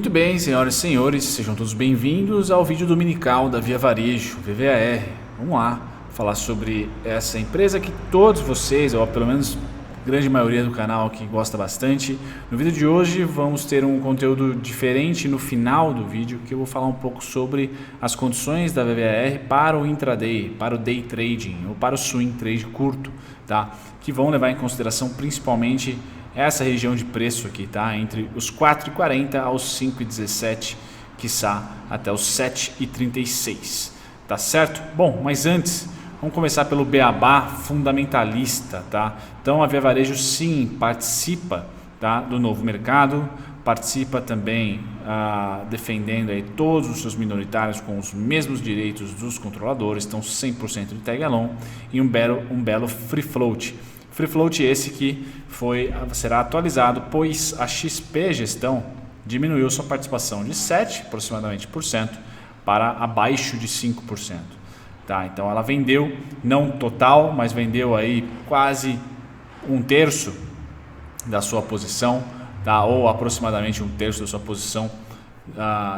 Muito bem, senhoras e senhores, sejam todos bem-vindos ao vídeo dominical da Via Varejo, VVAR. Vamos lá falar sobre essa empresa que todos vocês, ou pelo menos a grande maioria do canal que gosta bastante. No vídeo de hoje vamos ter um conteúdo diferente no final do vídeo, que eu vou falar um pouco sobre as condições da VVAR para o intraday, para o day trading ou para o swing trade curto, tá? Que vão levar em consideração principalmente essa região de preço aqui, tá? Entre os 4,40 aos 5,17, quiçá até os 7,36, tá certo? Bom, mas antes, vamos começar pelo beabá fundamentalista, tá? Então a Via Varejo sim participa, tá, do novo mercado, participa também defendendo aí todos os seus minoritários com os mesmos direitos dos controladores, então 100% de tag along e um belo free float. Free float esse que será atualizado, pois a XP Gestão diminuiu sua participação de 7 aproximadamente por cento para abaixo de 5%. Tá? Então ela vendeu, não total, mas vendeu aí quase um terço da sua posição, tá? Ou aproximadamente um terço da sua posição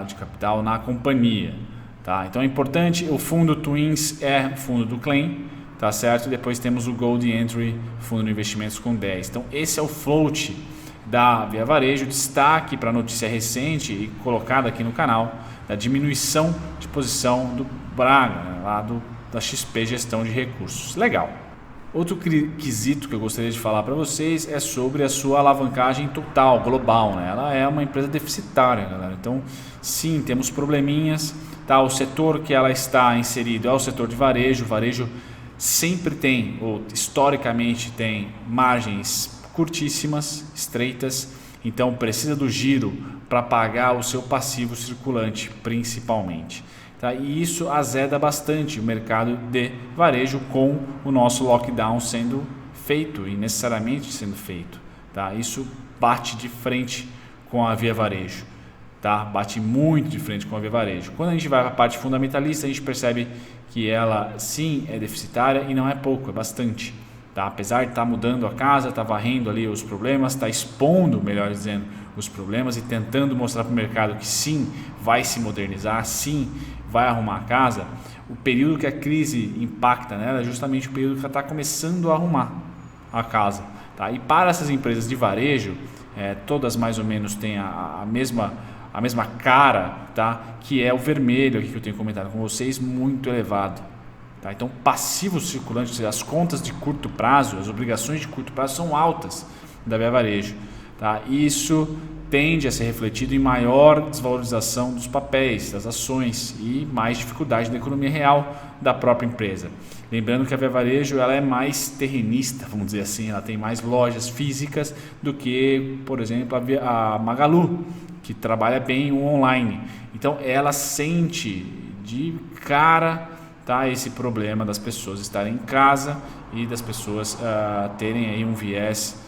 de capital na companhia. Tá? Então é importante, o fundo Twins é o fundo do Claim, tá certo? Depois temos o Gold Entry, fundo de investimentos com 10. Então esse é o float da Via Varejo, destaque para a notícia recente e colocada aqui no canal, da diminuição de posição do Braga, né, lá da XP Gestão de Recursos. Legal. Outro quesito que eu gostaria de falar para vocês é sobre a sua alavancagem total, global, né? Ela é uma empresa deficitária, galera. Então sim, temos probleminhas, tá? O setor que ela está inserido é o setor de varejo. O varejo sempre tem, ou historicamente tem, margens curtíssimas, estreitas, então precisa do giro para pagar o seu passivo circulante principalmente. Tá? E isso azeda bastante o mercado de varejo com o nosso lockdown sendo feito e necessariamente sendo feito. Tá? Isso bate de frente com a Via Varejo. Tá? Bate muito de frente com a Via Varejo. Quando a gente vai para a parte fundamentalista, a gente percebe que ela sim é deficitária e não é pouco, é bastante. Tá? Apesar de estar mudando a casa, estar varrendo ali os problemas, estar expondo, melhor dizendo, os problemas e tentando mostrar para o mercado que sim, vai se modernizar, sim, vai arrumar a casa, o período que a crise impacta nela é justamente o período que ela está começando a arrumar a casa. Tá? E para essas empresas de varejo, todas mais ou menos têm a mesma cara, tá? Que é o vermelho aqui que eu tenho comentado com vocês, muito elevado. Tá? Então, passivo circulante, ou seja, as contas de curto prazo, as obrigações de curto prazo são altas da Via Varejo. Tá? Isso tende a ser refletido em maior desvalorização dos papéis, das ações e mais dificuldade da economia real da própria empresa. Lembrando que a Via Varejo ela é mais terrenista, vamos dizer assim, ela tem mais lojas físicas do que, por exemplo, a Magalu, que trabalha bem o online. Então ela sente de cara, tá, esse problema das pessoas estarem em casa e das pessoas terem aí um viés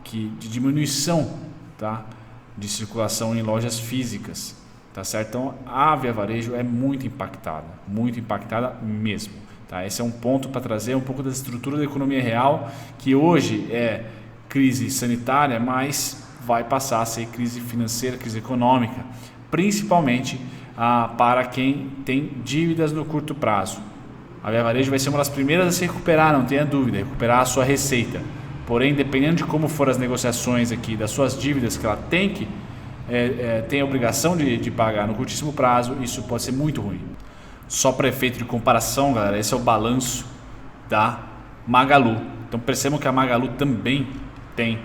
de diminuição, tá, de circulação em lojas físicas. Tá certo? Então a Via Varejo é muito impactada mesmo. Tá? Esse é um ponto para trazer um pouco da estrutura da economia real, que hoje é crise sanitária, mas vai passar a ser crise financeira, crise econômica, principalmente para quem tem dívidas no curto prazo. A Via Varejo vai ser uma das primeiras a se recuperar, não tenha dúvida, recuperar a sua receita. Porém, dependendo de como forem as negociações aqui das suas dívidas que ela tem a obrigação de pagar no curtíssimo prazo, isso pode ser muito ruim. Só para efeito de comparação, galera, esse é o balanço da Magalu. Então percebam que a Magalu também tem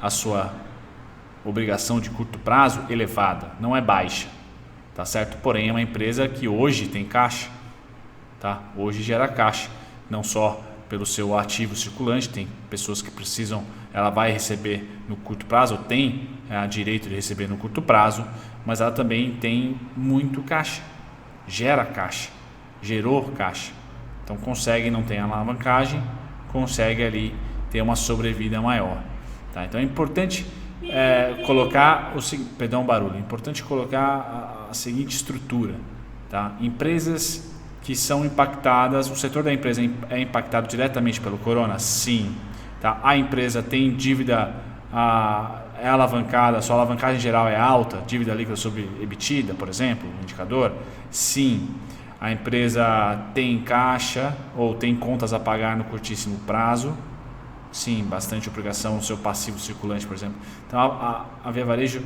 a sua obrigação de curto prazo elevada, não é baixa, tá certo? Porém é uma empresa que hoje tem caixa, tá? Hoje gera caixa, não só pelo seu ativo circulante, tem pessoas que precisam, ela vai receber no curto prazo, ou tem direito de receber no curto prazo, mas ela também tem muito caixa, gera caixa, gerou caixa, então consegue, não tem alavancagem, consegue ali ter uma sobrevida maior, tá? Então é importante colocar importante colocar a seguinte estrutura, tá? Empresas que são impactadas, o setor da empresa é impactado diretamente pelo corona? Sim. Tá? A empresa tem dívida é alavancada, a sua alavancagem geral é alta, dívida líquida sobre EBITDA, por exemplo, indicador, sim. A empresa tem caixa ou tem contas a pagar no curtíssimo prazo, sim, bastante obrigação no seu passivo circulante, por exemplo. Então a Via Varejo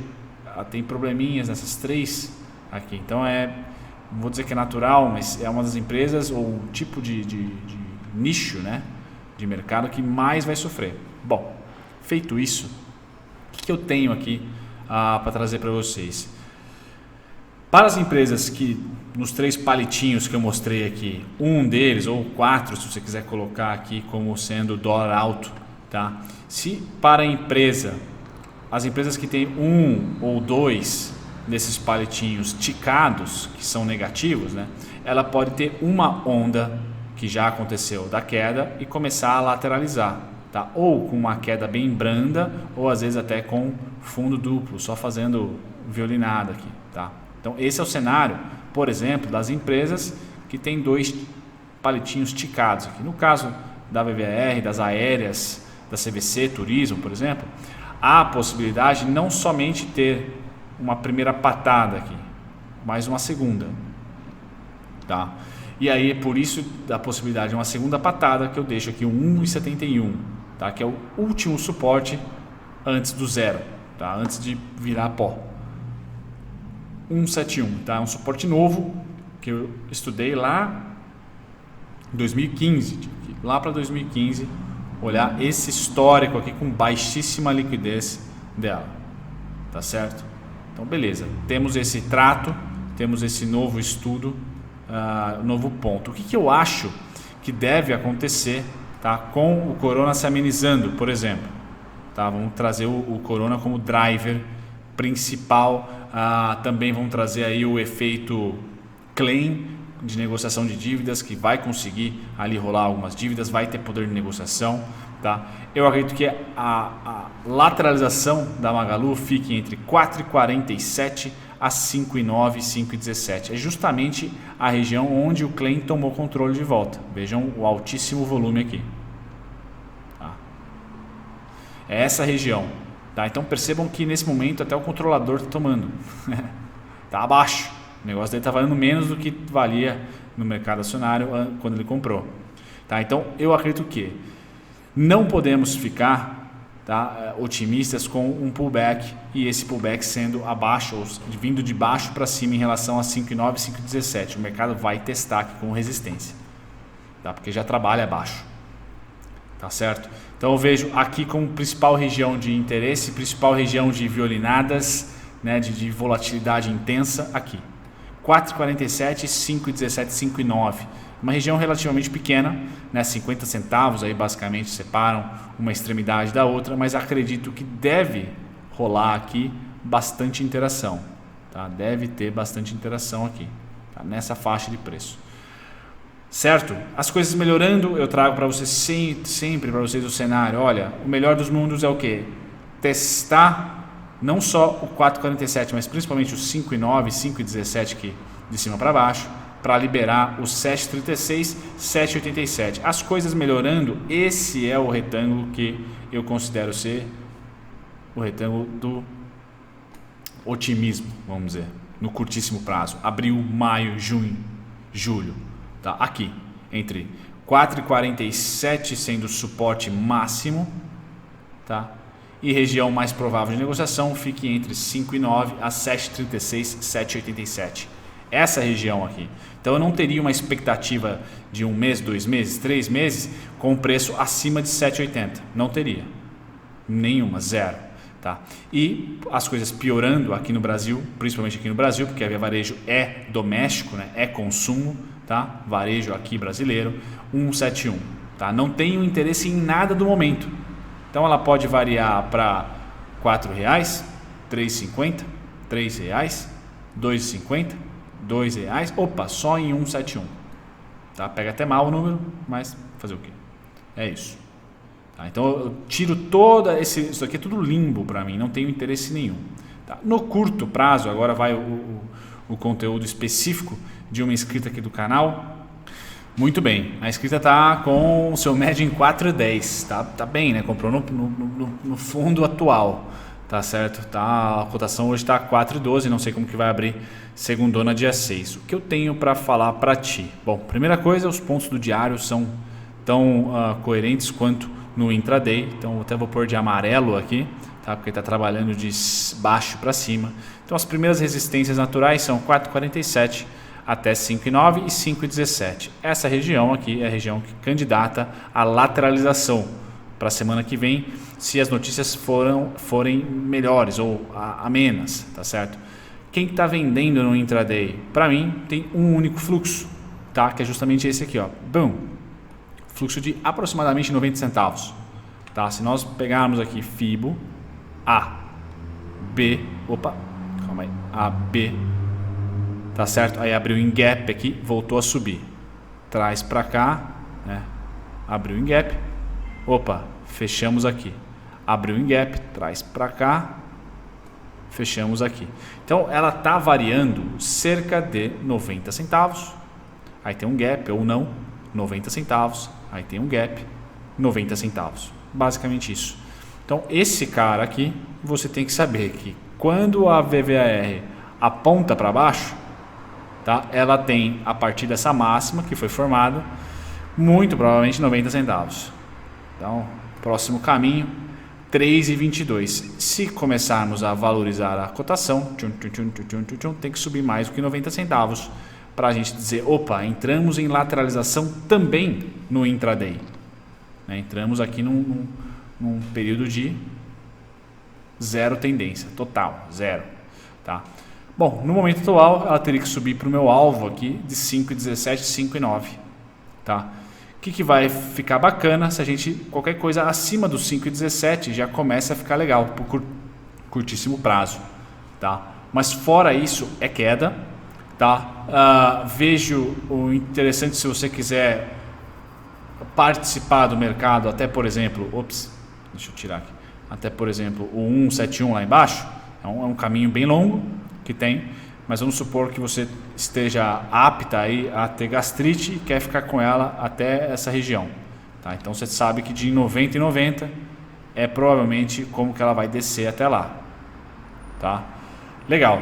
tem probleminhas nessas três aqui. Então não vou dizer que é natural, mas é uma das empresas ou um tipo de nicho, né, de mercado que mais vai sofrer. Bom, feito isso, o que eu tenho aqui para trazer para vocês? Para as empresas que, nos 3 palitinhos que eu mostrei aqui, um deles, ou 4, se você quiser colocar aqui como sendo dólar alto, tá? Se para a empresa, as empresas que têm 1 ou 2 desses palitinhos ticados, que são negativos, né? Ela pode ter uma onda que já aconteceu da queda e começar a lateralizar, tá? Ou com uma queda bem branda, ou às vezes até com fundo duplo, só fazendo violinada aqui, tá? Então esse é o cenário, por exemplo, das empresas que tem 2 palitinhos ticados aqui. No caso da VVAR, das aéreas, da CVC, turismo, por exemplo, há a possibilidade de não somente ter uma primeira patada aqui, mas uma segunda, tá? E aí é por isso da possibilidade de uma segunda patada que eu deixo aqui o 1,71, tá? Que é o último suporte antes do zero, tá? Antes de virar pó. 171, tá? Um suporte novo que eu estudei lá em 2015, lá para 2015, olhar esse histórico aqui com baixíssima liquidez dela, tá certo? Então beleza, temos esse trato, temos esse novo estudo, novo ponto. O que eu acho que deve acontecer, tá, com o Corona se amenizando, por exemplo, tá? Vamos trazer o Corona como driver principal. Também vão trazer aí o efeito claim de negociação de dívidas, que vai conseguir ali rolar algumas dívidas, vai ter poder de negociação, tá? Eu acredito que a lateralização da Magalu fique entre 4,47 a 5,9, 5,17. É justamente a região onde o claim tomou controle de volta. Vejam o altíssimo volume aqui, tá? É essa região. Tá, então percebam que nesse momento até o controlador está tomando, está abaixo, o negócio dele está valendo menos do que valia no mercado acionário quando ele comprou. Tá, então eu acredito que não podemos ficar, tá, otimistas com um pullback e esse pullback sendo abaixo, ou vindo de baixo para cima em relação a 5,9, 5,17. O mercado vai testar aqui com resistência, tá, porque já trabalha abaixo. Tá certo? Então eu vejo aqui como principal região de interesse, principal região de violinadas, né, de volatilidade intensa aqui. 4,47, 5,17, 5,9. Uma região relativamente pequena, né, 50 centavos aí basicamente separam uma extremidade da outra, mas acredito que deve rolar aqui bastante interação, tá? Deve ter bastante interação aqui, tá? Nessa faixa de preço. Certo? As coisas melhorando, eu trago para vocês sempre para vocês o cenário. Olha, o melhor dos mundos é o quê? Testar não só o 4,47, mas principalmente o 5,9, 5,17 aqui de cima para baixo, para liberar o 7,36, 7,87. As coisas melhorando, esse é o retângulo que eu considero ser o retângulo do otimismo, vamos dizer, no curtíssimo prazo. Abril, maio, junho, julho. Tá, aqui, entre 4,47 sendo o suporte máximo, tá? E região mais provável de negociação fique entre 5,9 a 7,36, 7,87. Essa região aqui. Então eu não teria uma expectativa de 1 mês, 2 meses, 3 meses com preço acima de 7,80. Não teria. Nenhuma, zero. Tá? E as coisas piorando aqui no Brasil, principalmente aqui no Brasil, porque a Via Varejo é doméstico, né? É consumo, tá? Varejo aqui brasileiro, 1,71. Tá? Não tenho interesse em nada do momento. Então ela pode variar para R$ 4,00, R$ 3,50, R$ 3,00, R$ 2,50, R$ 2,00. Opa, só em 1,71. Tá? Pega até mal o número, mas fazer o quê? É isso. Tá? Então eu tiro toda isso aqui é tudo limbo para mim, não tenho interesse nenhum. Tá? No curto prazo, agora vai o conteúdo específico de uma inscrita aqui do canal. Muito bem, a inscrita está com o seu médio em 4,10, tá bem, né? Comprou no fundo atual, tá certo? A cotação hoje está 4,12, não sei como que vai abrir segundona dia 6. O que eu tenho para falar para ti? Bom, primeira coisa, os pontos do diário são tão coerentes quanto no intraday, então eu até vou pôr de amarelo aqui, tá? Porque está trabalhando de baixo para cima. Então as primeiras resistências naturais são 4,47 até 5,9 e 5,17. Essa região aqui é a região que candidata à lateralização para a semana que vem, se as notícias forem melhores ou amenas, tá certo? Quem está vendendo no intraday? Para mim tem um único fluxo, tá? Que é justamente esse aqui, ó. Boom. Fluxo de aproximadamente 90 centavos, tá? Se nós pegarmos aqui FIBO A, B, calma aí, A, B, tá certo? Aí abriu em gap aqui, voltou a subir. Traz para cá, né? Abriu em gap. Fechamos aqui. Abriu em gap, traz para cá. Fechamos aqui. Então ela tá variando cerca de 90 centavos. Aí tem um gap ou não, 90 centavos. Aí tem um gap, 90 centavos. Basicamente isso. Então esse cara aqui, você tem que saber que quando a VVAR aponta para baixo, tá? Ela tem, a partir dessa máxima que foi formada, muito provavelmente 90 centavos. Então, próximo caminho, 3,22. Se começarmos a valorizar a cotação, tem que subir mais do que 90 centavos para a gente dizer, entramos em lateralização também no intraday. Né? Entramos aqui num período de zero tendência, total, zero. Tá? Bom, no momento atual, ela teria que subir para o meu alvo aqui de 5,17, 5,9. Tá? O que vai ficar bacana se a gente, qualquer coisa acima dos 5,17 já começa a ficar legal por curtíssimo prazo. Tá? Mas fora isso, é queda. Tá? Vejo o interessante se você quiser participar do mercado, até por exemplo, deixa eu tirar aqui, até por exemplo o 171 lá embaixo, é um caminho bem longo que tem, mas vamos supor que você esteja apta aí a ter gastrite e quer ficar com ela até essa região, tá? Então você sabe que de 90 em 90 é provavelmente como que ela vai descer até lá, tá? Legal.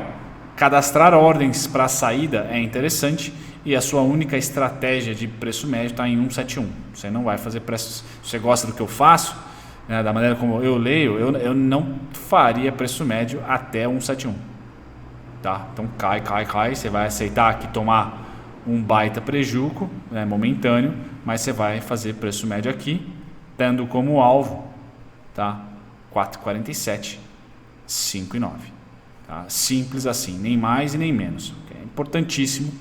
Cadastrar ordens para saída é interessante e a sua única estratégia de preço médio está em 171. Você não vai fazer preço. Se você gosta do que eu faço, né, da maneira como eu leio, eu não faria preço médio até 171. Tá? Então cai, você vai aceitar aqui tomar um baita prejuízo, né, momentâneo, mas você vai fazer preço médio aqui, tendo como alvo, tá? 4,47, 5,9. Tá? Simples assim, nem mais e nem menos. É importantíssimo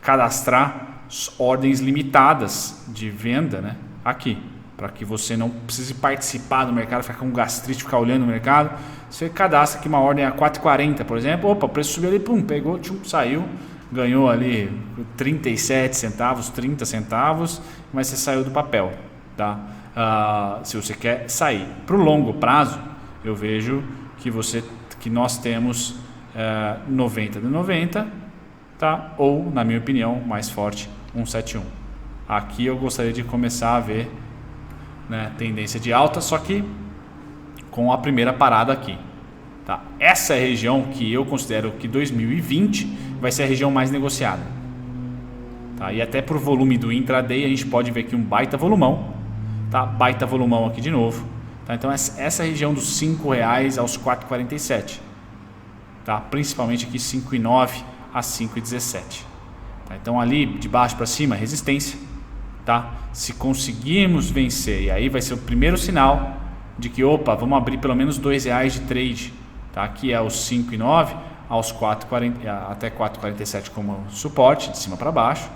cadastrar ordens limitadas de venda, né, aqui, para que você não precise participar do mercado, ficar com gastrite, ficar olhando o mercado. Você cadastra aqui uma ordem a 4,40, por exemplo, o preço subiu ali, pegou, saiu, ganhou ali 37 centavos, 30 centavos, mas você saiu do papel, tá? Se você quer sair. Para o longo prazo, eu vejo que nós temos 90 de 90, tá? Ou, na minha opinião, mais forte, 171. Aqui eu gostaria de começar a ver, né, tendência de alta, só que com a primeira parada aqui. Tá? Essa é a região que eu considero que 2020 vai ser a região mais negociada. Tá? E até por volume do intraday a gente pode ver aqui um baita volumão. Tá? Baita volumão aqui de novo. Tá? Então essa região dos R$5 aos 4,47. Tá? Principalmente aqui 5,9 a 5,17. Tá? Então ali de baixo para cima resistência. Tá? Se conseguirmos vencer, e aí vai ser o primeiro sinal de que vamos abrir pelo menos R$2 de trade. Tá? Aqui é os 5,9 aos 4,40 até 4,47 como suporte, de cima para baixo,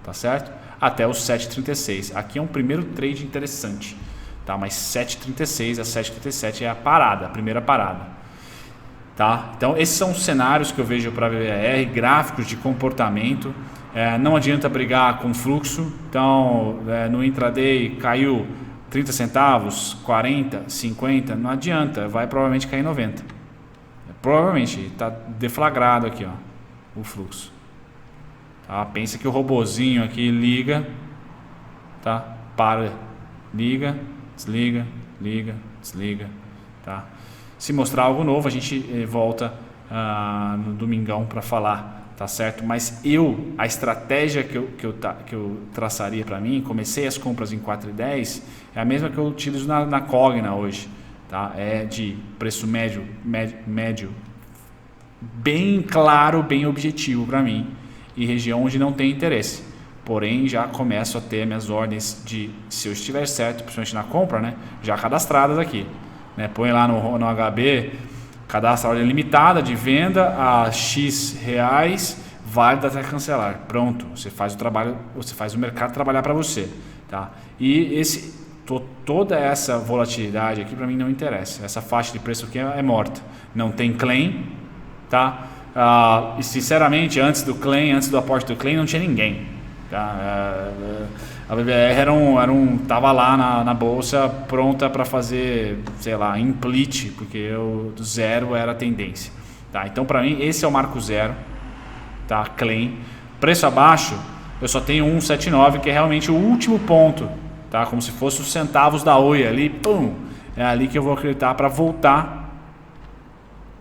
tá certo? Até os 7,36. Aqui é um primeiro trade interessante, tá? Mas 7,36 a 7,37 é a parada, a primeira parada, tá? Então esses são os cenários que eu vejo para a VVAR, gráficos de comportamento. Não adianta brigar com fluxo. Então no intraday caiu 30 centavos, 40, 50, não adianta, vai provavelmente cair 90. Provavelmente está deflagrado aqui, ó, o fluxo. Tá? Pensa que o robozinho aqui liga tá? Para, liga, desliga, liga, desliga, tá? Se mostrar algo novo, a gente volta no domingão para falar, tá certo? Mas a estratégia que eu traçaria para mim, comecei as compras em 4,10, é a mesma que eu utilizo na Cogna hoje, tá? É de preço médio bem claro, bem objetivo para mim, e região onde não tem interesse. Porém, já começo a ter minhas ordens de, se eu estiver certo, principalmente na compra, né, já cadastradas aqui, né? Põe lá no HB, cadastra a ordem limitada de venda a X reais, válida até cancelar. Pronto, você faz o trabalho, você faz o mercado trabalhar para você, tá? E toda essa volatilidade aqui para mim não interessa. Essa faixa de preço aqui é morta, não tem claim, tá? E sinceramente, antes do aporte do claim, não tinha ninguém, tá? A BBR tava lá na bolsa pronta para fazer, sei lá, implit, porque do zero era a tendência, tá? Então para mim esse é o marco zero, tá? Claim, preço abaixo, eu só tenho 1,79, que é realmente o último ponto, tá? Como se fosse os centavos da Oi ali, pum, é ali que eu vou acreditar para voltar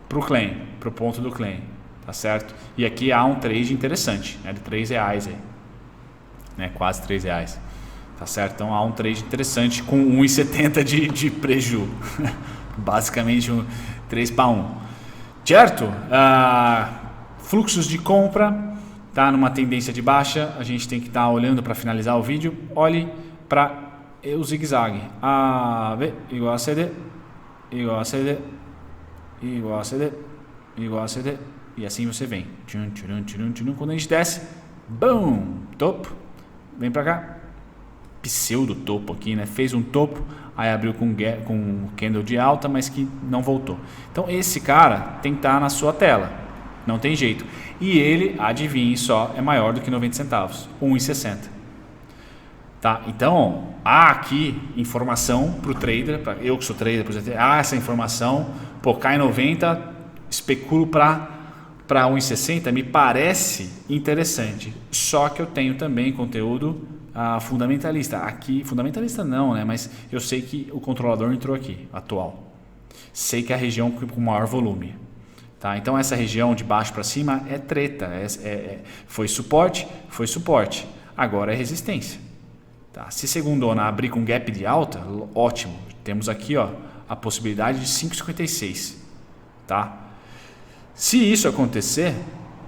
pro claim, pro ponto do claim, tá certo? E aqui há um trade interessante, né, de R$3 aí, né, quase R$3, tá certo? Então há um trade interessante com 1,70 de preju, basicamente 3 para 1, certo? Fluxos de compra, tá numa tendência de baixa, a gente tem que estar olhando para finalizar o vídeo. Olhe para o zigue-zague, AB igual a CD, igual a CD, igual a CD, igual a CD, e assim você vem. Quando a gente desce, bum, topo, vem para cá, pseudo topo aqui, né? Fez um topo, aí abriu com candle de alta, mas que não voltou. Então esse cara tem que estar na sua tela, não tem jeito. E ele, adivinhe só, é maior do que 90 centavos, 1,60. Tá? Então, há aqui informação para o trader, eu que sou trader, por exemplo, essa informação, pô, cai 90, especulo para 1,60, me parece interessante. Só que eu tenho também conteúdo fundamentalista. Aqui, fundamentalista não, né? Mas eu sei que o controlador entrou aqui, atual. Sei que é a região com maior volume. Tá? Então essa região de baixo para cima é treta, foi suporte, agora é resistência. Tá? Se segundona abrir com gap de alta, ótimo, temos aqui ó, a possibilidade de 5,56. Tá? Se isso acontecer,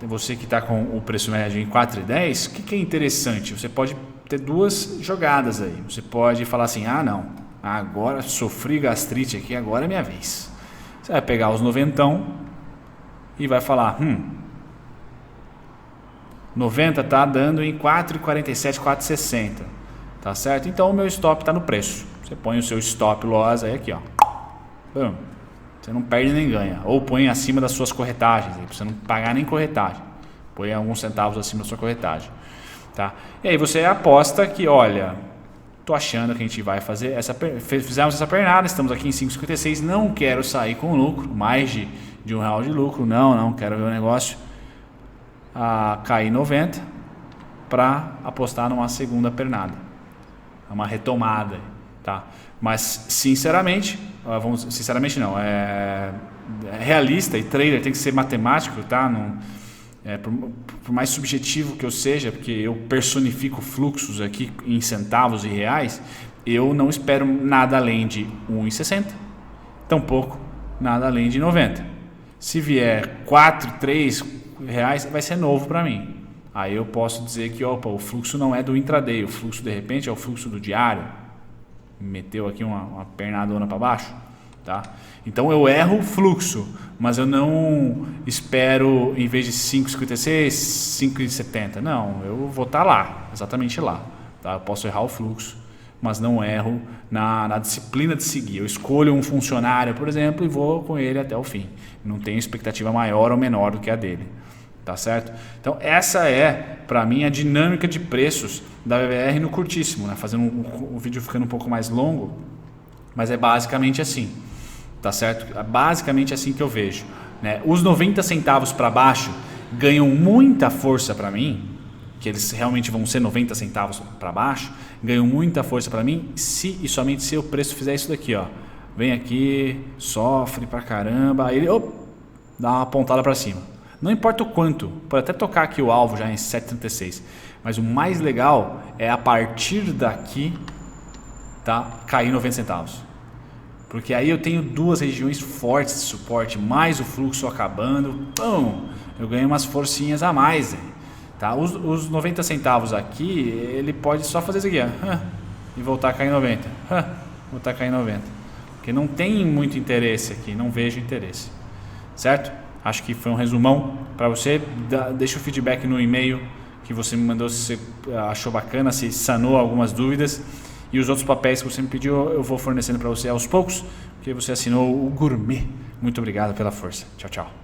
você que está com o preço médio em 4,10, o que é interessante? Você pode ter duas jogadas aí, você pode falar assim, não, agora sofri gastrite aqui, agora é minha vez. Você vai pegar os noventão e vai falar, 90 tá dando em 4,47, 4,60, tá certo? Então o meu stop está no preço. Você põe o seu stop loss aí aqui, ó. Bum. Você não perde nem ganha. Ou põe acima das suas corretagens, para você não pagar nem corretagem. Põe alguns centavos acima da sua corretagem, tá? E aí você aposta que, olha, tô achando que a gente vai fazer fizemos essa pernada, estamos aqui em 5,56, não quero sair com lucro, mais de R$1 de lucro, não, quero ver o negócio cair 90 para apostar numa segunda pernada, uma retomada, tá? Mas sinceramente não, é realista e trader tem que ser matemático, tá? Não, por mais subjetivo que eu seja, porque eu personifico fluxos aqui em centavos e reais, eu não espero nada além de 1,60, tampouco nada além de 90. Se vier 4, 3 reais, vai ser novo para mim. Aí eu posso dizer que o fluxo não é do intraday, o fluxo de repente é o fluxo do diário. Meteu aqui uma pernadona para baixo, tá? Então eu erro o fluxo, mas eu não espero, em vez de 5,56, 5,70. Não, eu vou estar lá, exatamente lá, tá? Eu posso errar o fluxo, mas não erro na disciplina de seguir. Eu escolho um funcionário, por exemplo, e vou com ele até o fim. Não tenho expectativa maior ou menor do que a dele. Tá certo? Então essa é, para mim, a dinâmica de preços da BBR no curtíssimo, né? Fazendo o vídeo ficando um pouco mais longo, mas é basicamente assim, tá certo? É basicamente assim que eu vejo, né? Os 90 centavos para baixo ganham muita força para mim que eles realmente vão ser 90 centavos para baixo, ganham muita força para mim se e somente se o preço fizer isso daqui, ó. Vem aqui, sofre pra caramba, aí ele dá uma pontada para cima. Não importa o quanto, pode até tocar aqui o alvo já em 7,36, mas o mais legal é a partir daqui, tá, cair 90 centavos. Porque aí eu tenho duas regiões fortes de suporte, mais o fluxo acabando, eu ganho umas forcinhas a mais. Tá? Os 90 centavos aqui, ele pode só fazer isso aqui, ó, e voltar a cair 90, voltar a cair 90. Porque não tem muito interesse aqui, não vejo interesse, certo? Acho que foi um resumão para você. Deixa o feedback no e-mail que você me mandou, se você achou bacana, se sanou algumas dúvidas. E os outros papéis que você me pediu, eu vou fornecendo para você aos poucos, porque você assinou o Gourmet. Muito obrigado pela força. Tchau, tchau.